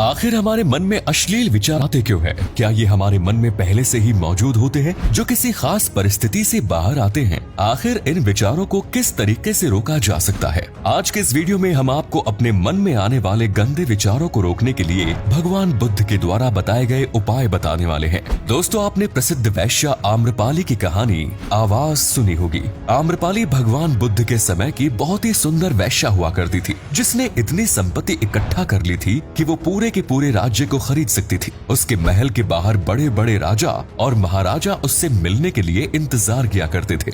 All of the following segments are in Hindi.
आखिर हमारे मन में अश्लील विचार आते क्यों है? क्या ये हमारे मन में पहले से ही मौजूद होते हैं जो किसी खास परिस्थिति से बाहर आते हैं? आखिर इन विचारों को किस तरीके से रोका जा सकता है? आज के इस वीडियो में हम आपको अपने मन में आने वाले गंदे विचारों को रोकने के लिए भगवान बुद्ध के द्वारा बताए गए उपाय बताने वाले हैं। दोस्तों, आपने प्रसिद्ध वैश्या आम्रपाली की कहानी आवाज सुनी होगी। आम्रपाली भगवान बुद्ध के समय की बहुत ही सुंदर वैश्या हुआ करती थी, जिसने इतनी संपत्ति इकट्ठा कर ली थी कि वो पूरे के पूरे राज्य को खरीद सकती थी। उसके महल के बाहर बड़े बड़े राजा और महाराजा उससे मिलने के लिए इंतजार किया करते थे।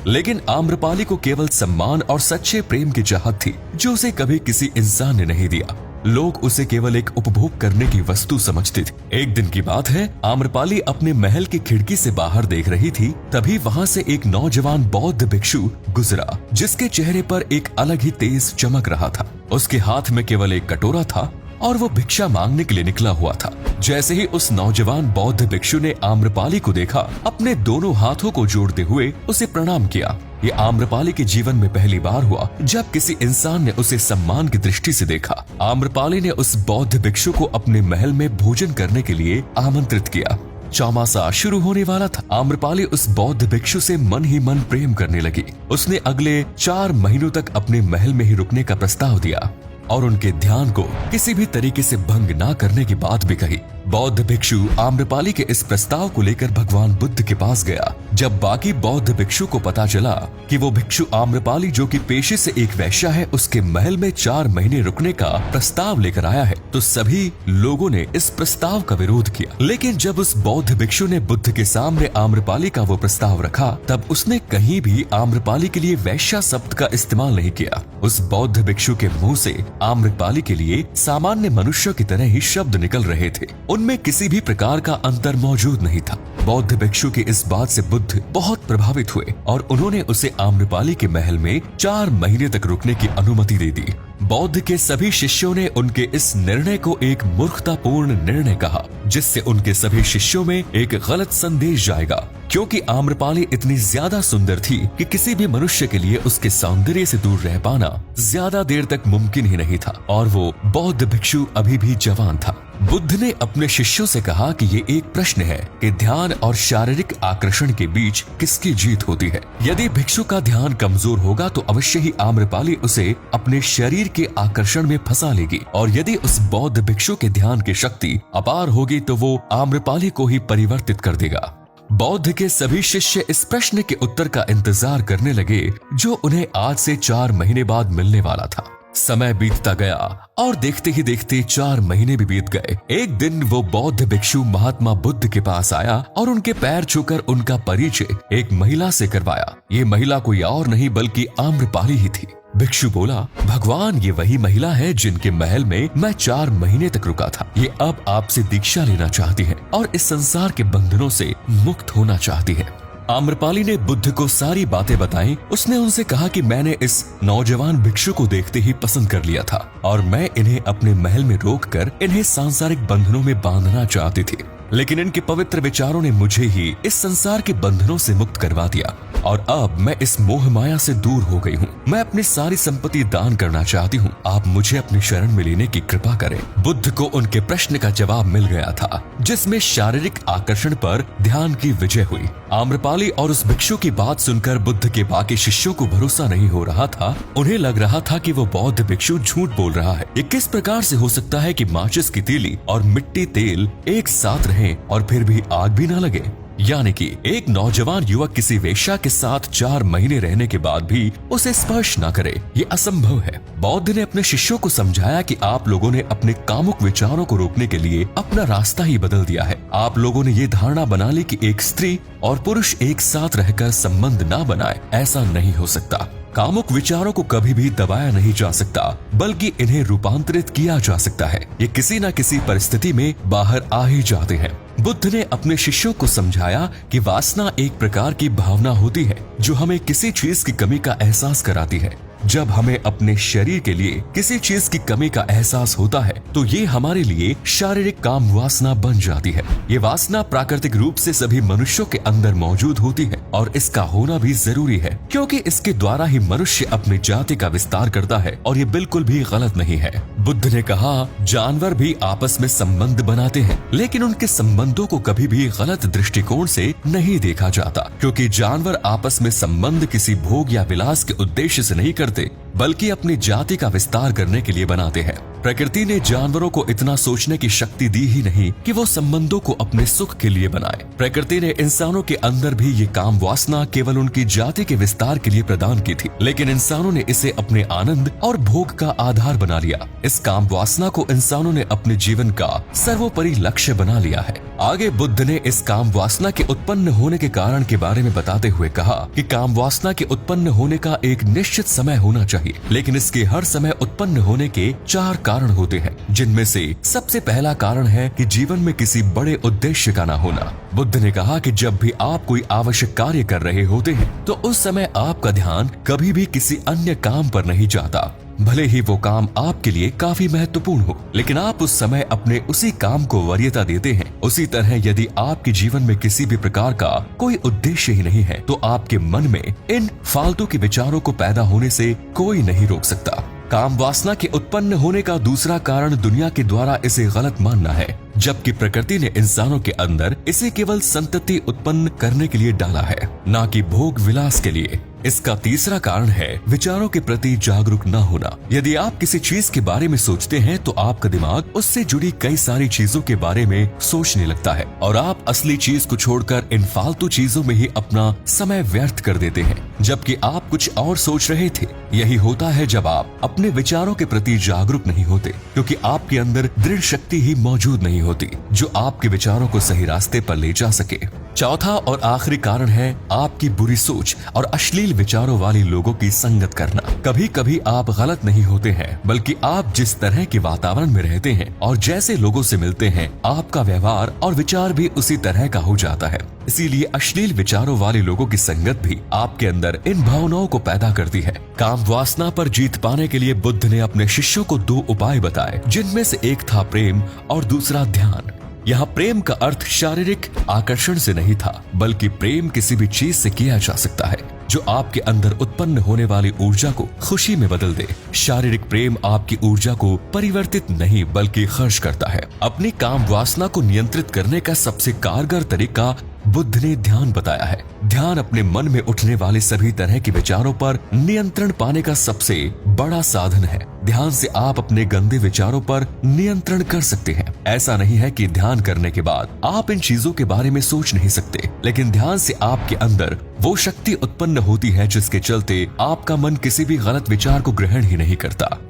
लेकिन आम्रपाली को केवल सम्मान और सच्चे प्रेम की चाहत थी, जो उसे कभी किसी इंसान ने नहीं दिया। लोग उसे केवल एक उपभोग करने की वस्तु समझते थे। एक दिन की बात है, आम्रपाली अपने महल की खिड़की से बाहर देख रही थी। तभी वहां से एक नौजवान बौद्ध भिक्षु गुजरा, जिसके चेहरे पर एक अलग ही तेज चमक रहा था। उसके हाथ में केवल एक कटोरा था और वो भिक्षा मांगने के लिए निकला हुआ था। जैसे ही उस नौजवान बौद्ध भिक्षु ने आम्रपाली को देखा, अपने दोनों हाथों को जोड़ते हुए उसे प्रणाम किया। ये आम्रपाली के जीवन में पहली बार हुआ जब किसी इंसान ने उसे सम्मान की दृष्टि से देखा। आम्रपाली ने उस बौद्ध भिक्षु को अपने महल में भोजन करने के लिए आमंत्रित किया। चौमासा शुरू होने वाला था। आम्रपाली उस बौद्ध भिक्षु से मन ही मन प्रेम करने लगी। उसने अगले 4 महीनों तक अपने महल में ही रुकने का प्रस्ताव दिया और उनके ध्यान को किसी भी तरीके से भंग ना करने की बात भी कही। बौद्ध भिक्षु आम्रपाली के इस प्रस्ताव को लेकर भगवान बुद्ध के पास गया। जब बाकी बौद्ध भिक्षु को पता चला कि वो भिक्षु आम्रपाली, जो कि पेशे से एक वैश्या है, उसके महल में 4 महीने रुकने का प्रस्ताव लेकर आया है, तो सभी लोगों ने इस प्रस्ताव का विरोध किया। लेकिन जब उस बौद्ध भिक्षु ने बुद्ध के सामने आम्रपाली का वो प्रस्ताव रखा, तब उसने कहीं भी आम्रपाली के लिए वैश्या शब्द का इस्तेमाल नहीं किया। उस बौद्ध भिक्षु के मुंह से आम्रपाली के लिए सामान्य मनुष्य की तरह ही शब्द निकल रहे थे। उनमें किसी भी प्रकार का अंतर मौजूद नहीं था। बौद्ध भिक्षु की इस बात से बुद्ध बहुत प्रभावित हुए और उन्होंने उसे आम्रपाली के महल में 4 महीने तक रुकने की अनुमति दे दी। बौद्ध के सभी शिष्यों ने उनके इस निर्णय को एक मूर्खतापूर्ण निर्णय कहा, जिससे उनके सभी शिष्यों में एक गलत संदेश जाएगा, क्योंकि आम्रपाली इतनी ज्यादा सुंदर थी कि किसी भी मनुष्य के लिए उसके सौंदर्य से दूर रह पाना ज्यादा देर तक मुमकिन ही नहीं था। और वो बौद्ध भिक्षु अभी भी जवान था। बुद्ध ने अपने शिष्यों से कहा कि ये एक प्रश्न है कि ध्यान और शारीरिक आकर्षण के बीच किसकी जीत होती है। यदि भिक्षु का ध्यान कमजोर होगा तो अवश्य ही आम्रपाली उसे अपने शरीर के आकर्षण में फंसा लेगी, और यदि उस बौद्ध भिक्षु के ध्यान की शक्ति अपार होगी तो वो आम्रपाली को ही परिवर्तित कर देगा। बौद्ध के सभी शिष्य इस प्रश्न के उत्तर का इंतजार करने लगे, जो उन्हें आज से 4 महीने बाद मिलने वाला था। समय बीतता गया और देखते ही देखते 4 महीने भी बीत गए। एक दिन वो बौद्ध भिक्षु महात्मा बुद्ध के पास आया और उनके पैर छूकर उनका परिचय एक महिला से करवाया। ये महिला कोई और नहीं बल्कि आम्रपाली ही थी। भिक्षु बोला, भगवान, ये वही महिला है जिनके महल में मैं 4 महीने तक रुका था। ये अब आपसे दीक्षा लेना चाहती है और इस संसार के बंधनों से मुक्त होना चाहती है। आम्रपाली ने बुद्ध को सारी बातें बताई। उसने उनसे कहा कि मैंने इस नौजवान भिक्षु को देखते ही पसंद कर लिया था और मैं इन्हें अपने महल में रोककर इन्हें सांसारिक बंधनों में बांधना चाहती थी, लेकिन इनके पवित्र विचारों ने मुझे ही इस संसार के बंधनों से मुक्त करवा दिया और अब मैं इस मोह माया से दूर हो गई हूँ। मैं अपनी सारी संपत्ति दान करना चाहती हूँ। आप मुझे अपनी शरण में लेने की कृपा करें। बुद्ध को उनके प्रश्न का जवाब मिल गया था, जिसमें शारीरिक आकर्षण पर ध्यान की विजय हुई। आम्रपाली और उस भिक्षु की बात सुनकर बुद्ध के बाकी शिष्यों को भरोसा नहीं हो रहा था। उन्हें लग रहा था कि वो बौद्ध भिक्षु झूठ बोल रहा है। ये किस प्रकार से हो सकता है कि माचिस की तीली और मिट्टी तेल एक साथ रहें और फिर भी आग भी ना लगे? यानी कि एक नौजवान युवक किसी वेश्या के साथ 4 महीने रहने के बाद भी उसे स्पर्श न करे, ये असंभव है। बौद्ध ने अपने शिष्यों को समझाया कि आप लोगों ने अपने कामुक विचारों को रोकने के लिए अपना रास्ता ही बदल दिया है। आप लोगों ने ये धारणा बना ली कि एक स्त्री और पुरुष एक साथ रहकर संबंध ना बनाए। ऐसा नहीं हो सकता। कामुक विचारों को कभी भी दबाया नहीं जा सकता, बल्कि इन्हें रूपांतरित किया जा सकता है। ये किसी न किसी परिस्थिति में बाहर आ ही जाते हैं। बुद्ध ने अपने शिष्यों को समझाया कि वासना एक प्रकार की भावना होती है जो हमें किसी चीज की कमी का एहसास कराती है। जब हमें अपने शरीर के लिए किसी चीज की कमी का एहसास होता है तो ये हमारे लिए शारीरिक काम वासना बन जाती है। ये वासना प्राकृतिक रूप से सभी मनुष्यों के अंदर मौजूद होती है और इसका होना भी जरूरी है, क्योंकि इसके द्वारा ही मनुष्य अपनी जाति का विस्तार करता है और ये बिल्कुल भी गलत नहीं है। बुद्ध ने कहा जानवर भी आपस में संबंध बनाते हैं, लेकिन उनके संबंधों को कभी भी गलत दृष्टिकोण से नहीं देखा जाता, क्योंकि जानवर आपस में संबंध किसी भोग या विलास के उद्देश्य से नहीं करते, बल्कि अपनी जाति का विस्तार करने के लिए बनाते हैं। प्रकृति ने जानवरों को इतना सोचने की शक्ति दी ही नहीं कि वो संबंधों को अपने सुख के लिए बनाए। प्रकृति ने इंसानों के अंदर भी ये काम वासना केवल उनकी जाति के विस्तार के लिए प्रदान की थी, लेकिन इंसानों ने इसे अपने आनंद और भोग का आधार बना लिया। इस काम वासना को इंसानों ने अपने जीवन का सर्वोपरि लक्ष्य बना लिया है। आगे बुद्ध ने इस काम वासना के उत्पन्न होने के कारण के बारे में बताते हुए कहा कि काम वासना के उत्पन्न होने का एक निश्चित समय होना चाहिए, लेकिन इसके हर समय उत्पन्न होने के 4 कारण होते हैं, जिनमें से सबसे पहला कारण है कि जीवन में किसी बड़े उद्देश्य का ना होना। बुद्ध ने कहा कि जब भी आप कोई आवश्यक कार्य कर रहे होते हैं तो उस समय आपका ध्यान कभी भी किसी अन्य काम पर नहीं जाता, भले ही वो काम आपके लिए काफी महत्वपूर्ण हो, लेकिन आप उस समय अपने उसी काम को वरीयता देते हैं। उसी तरह यदि आपके जीवन में किसी भी प्रकार का कोई उद्देश्य ही नहीं है तो आपके मन में इन फालतू के विचारों को पैदा होने से कोई नहीं रोक सकता। काम वासना के उत्पन्न होने का दूसरा कारण दुनिया के द्वारा इसे गलत मानना है, जबकि प्रकृति ने इंसानों के अंदर इसे केवल संतति उत्पन्न करने के लिए डाला है, न कि भोग विलास के लिए। इसका तीसरा कारण है विचारों के प्रति जागरूक न होना। यदि आप किसी चीज के बारे में सोचते हैं तो आपका दिमाग उससे जुड़ी कई सारी चीजों के बारे में सोचने लगता है और आप असली चीज को छोड़कर इन फालतू चीजों में ही अपना समय व्यर्थ कर देते हैं, जबकि आप कुछ और सोच रहे थे। यही होता है जब आप अपने विचारों के प्रति जागरूक नहीं होते, क्योंकि आपके अंदर दृढ़ शक्ति ही मौजूद नहीं होती जो आपके विचारों को सही रास्ते पर ले जा सके। चौथा और आखिरी कारण है आपकी बुरी सोच और अश्लील विचारों वाले लोगों की संगत करना। कभी कभी आप गलत नहीं होते हैं, बल्कि आप जिस तरह के वातावरण में रहते हैं और जैसे लोगों से मिलते हैं, आपका व्यवहार और विचार भी उसी तरह का हो जाता है। इसीलिए अश्लील विचारों वाले लोगों की संगत भी आपके अंदर इन भावनाओं को पैदा करती है। काम वासना पर जीत पाने के लिए बुद्ध ने अपने शिष्यों को 2 उपाय बताए, जिनमें से एक था प्रेम और दूसरा ध्यान। यहाँ प्रेम का अर्थ शारीरिक आकर्षण से नहीं था, बल्कि प्रेम किसी भी चीज से किया जा सकता है जो आपके अंदर उत्पन्न होने वाली ऊर्जा को खुशी में बदल दे। शारीरिक प्रेम आपकी ऊर्जा को परिवर्तित नहीं बल्कि खर्च करता है। अपनी काम वासना को नियंत्रित करने का सबसे कारगर तरीका बुद्ध ने ध्यान बताया है। ध्यान अपने मन में उठने वाले सभी तरह के विचारों पर नियंत्रण पाने का सबसे बड़ा साधन है। ध्यान से आप अपने गंदे विचारों पर नियंत्रण कर सकते हैं। ऐसा नहीं है कि ध्यान करने के बाद आप इन चीजों के बारे में सोच नहीं सकते, लेकिन ध्यान से आपके अंदर वो शक्ति उत्पन्न होती है जिसके चलते आपका मन किसी भी गलत विचार को ग्रहण ही नहीं करता।